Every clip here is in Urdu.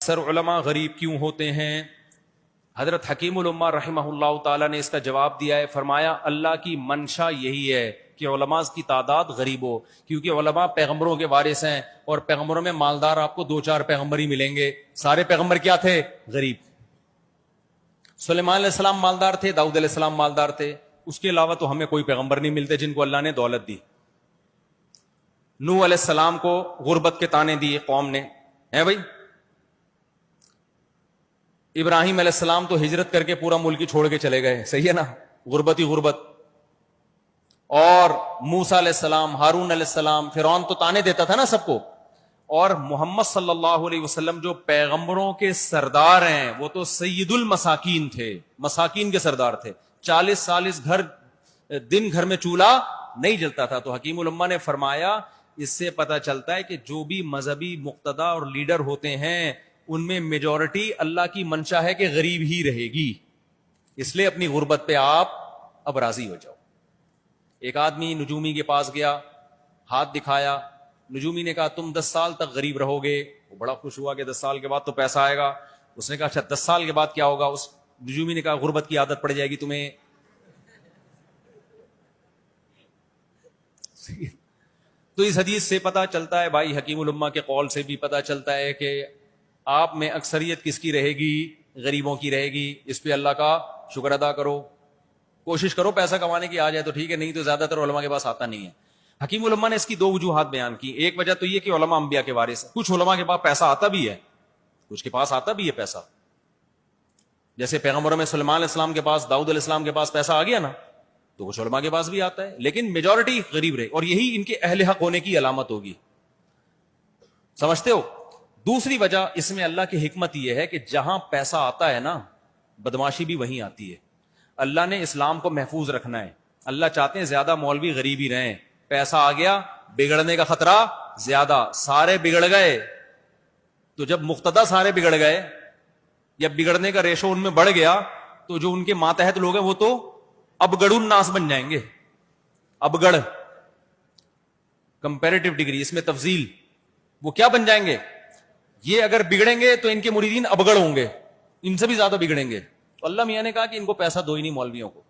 اکثر علماء غریب کیوں ہوتے ہیں؟ حضرت حکیم الامہ رحمہ اللہ تعالی نے اس کا جواب دیا ہے، فرمایا اللہ کی منشا یہی ہے کہ علماء کی تعداد غریب ہو، کیونکہ علماء پیغمبروں کے وارث ہیں، اور پیغمبروں میں مالدار آپ کو 2-4 پیغمبر ہی ملیں گے، سارے پیغمبر کیا تھے؟ غریب۔ سلیمان علیہ السلام مالدار تھے، داؤد علیہ السلام مالدار تھے، اس کے علاوہ تو ہمیں کوئی پیغمبر نہیں ملتے جن کو اللہ نے دولت دی۔ نوح علیہ السلام کو غربت کے طعنے دیے قوم نے، ہے بھائی۔ ابراہیم علیہ السلام تو ہجرت کر کے پورا ملک چھوڑ کے چلے گئے، صحیح ہے نا، غربت ہی غربت۔ اور موسیٰ علیہ السلام، ہارون علیہ السلام، فرعون تو طعنے دیتا تھا نا سب کو۔ اور محمد صلی اللہ علیہ وسلم جو پیغمبروں کے سردار ہیں وہ تو سید المساکین تھے، مساکین کے سردار تھے۔ 40 سال اس دن گھر میں چولہا نہیں جلتا تھا۔ تو حکیم الامہ نے فرمایا اس سے پتہ چلتا ہے کہ جو بھی مذہبی مقتدا اور لیڈر ہوتے ہیں ان میں میجورٹی اللہ کی منشا ہے کہ غریب ہی رہے گی، اس لیے اپنی غربت پہ آپ اب راضی ہو جاؤ۔ ایک آدمی نجومی کے پاس گیا، ہاتھ دکھایا، نجومی نے کہا تم 10 سال تک غریب رہو گے۔ وہ بڑا خوش ہوا کہ 10 سال کے بعد تو پیسہ آئے گا۔ اس نے کہا اچھا 10 سال کے بعد کیا ہوگا؟ اس نجومی نے کہا غربت کی عادت پڑ جائے گی تمہیں۔ تو اس حدیث سے پتہ چلتا ہے بھائی، حکیم الامہ کے قول سے بھی پتہ چلتا ہے کہ آپ میں اکثریت کس کی رہے گی؟ غریبوں کی رہے گی۔ اس پہ اللہ کا شکر ادا کرو، کوشش کرو پیسہ کمانے کی، آ جائے تو ٹھیک ہے، نہیں تو زیادہ تر علماء کے پاس آتا نہیں ہے۔ حکیم الامہ نے اس کی 2 وجوہات بیان کی۔ ایک وجہ تو یہ کہ علماء انبیاء کے وارث ہیں، کچھ علماء کے پاس پیسہ آتا بھی ہے، کچھ کے پاس آتا بھی ہے پیسہ، جیسے پیغمبروں میں سلیمان علیہ السلام کے پاس، داؤد علیہ السلام کے پاس پیسہ آ گیا نا، تو کچھ علماء کے پاس بھی آتا ہے، لیکن میجورٹی غریب رہے، اور یہی ان کے اہل حق ہونے کی علامت ہوگی۔ سمجھتے ہو؟ دوسری وجہ اس میں اللہ کی حکمت یہ ہے کہ جہاں پیسہ آتا ہے نا بدماشی بھی وہیں آتی ہے۔ اللہ نے اسلام کو محفوظ رکھنا ہے، اللہ چاہتے ہیں زیادہ مولوی غریب ہی رہیں، پیسہ آ گیا بگڑنے کا خطرہ زیادہ، سارے بگڑ گئے۔ تو جب مقتدا سارے بگڑ گئے یا بگڑنے کا ریشو ان میں بڑھ گیا تو جو ان کے ماتحت لوگ ہیں وہ تو ابگڑ الناس بن جائیں گے۔ ابگڑ کمپیریٹو ڈگری، اس میں تفضیل، وہ کیا بن جائیں گے؟ یہ اگر بگڑیں گے تو ان کے مریدین ابگڑ ہوں گے، ان سے بھی زیادہ بگڑیں گے۔ تو اللہ میاں نے کہا کہ ان کو پیسہ دو ہی نہیں مولویوں کو،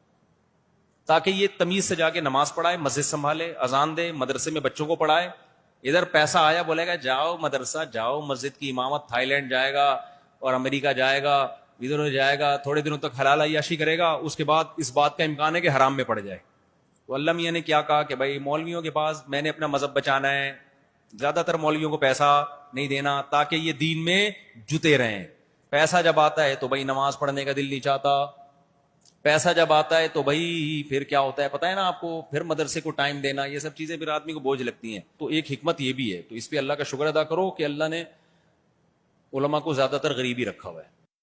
تاکہ یہ تمیز سے جا کے نماز پڑھائے، مسجد سنبھالے، اذان دے، مدرسے میں بچوں کو پڑھائے۔ ادھر پیسہ آیا بولے گا جاؤ مدرسہ، جاؤ مسجد کی امامت، تھائی لینڈ جائے گا اور امریکہ جائے گا، ادھر جائے گا، تھوڑے دنوں تک حلال عیاشی کرے گا، اس کے بعد اس بات کا امکان ہے کہ حرام میں پڑ جائے۔ تو اللہ میاں نے کیا کہا کہ بھائی مولویوں کے پاس میں نے اپنا مذہب بچانا ہے، زیادہ تر مولویوں کو پیسہ نہیں دینا تاکہ یہ دین میں جتے رہیں۔ پیسہ جب آتا ہے تو بھائی نماز پڑھنے کا دل نہیں چاہتا، پیسہ جب آتا ہے تو بھائی پھر کیا ہوتا ہے پتہ ہے نا آپ کو، پھر مدرسے کو ٹائم دینا، یہ سب چیزیں پھر آدمی کو بوجھ لگتی ہیں۔ تو ایک حکمت یہ بھی ہے، تو اس پہ اللہ کا شکر ادا کرو کہ اللہ نے علماء کو زیادہ تر غریب ہی رکھا ہوا ہے۔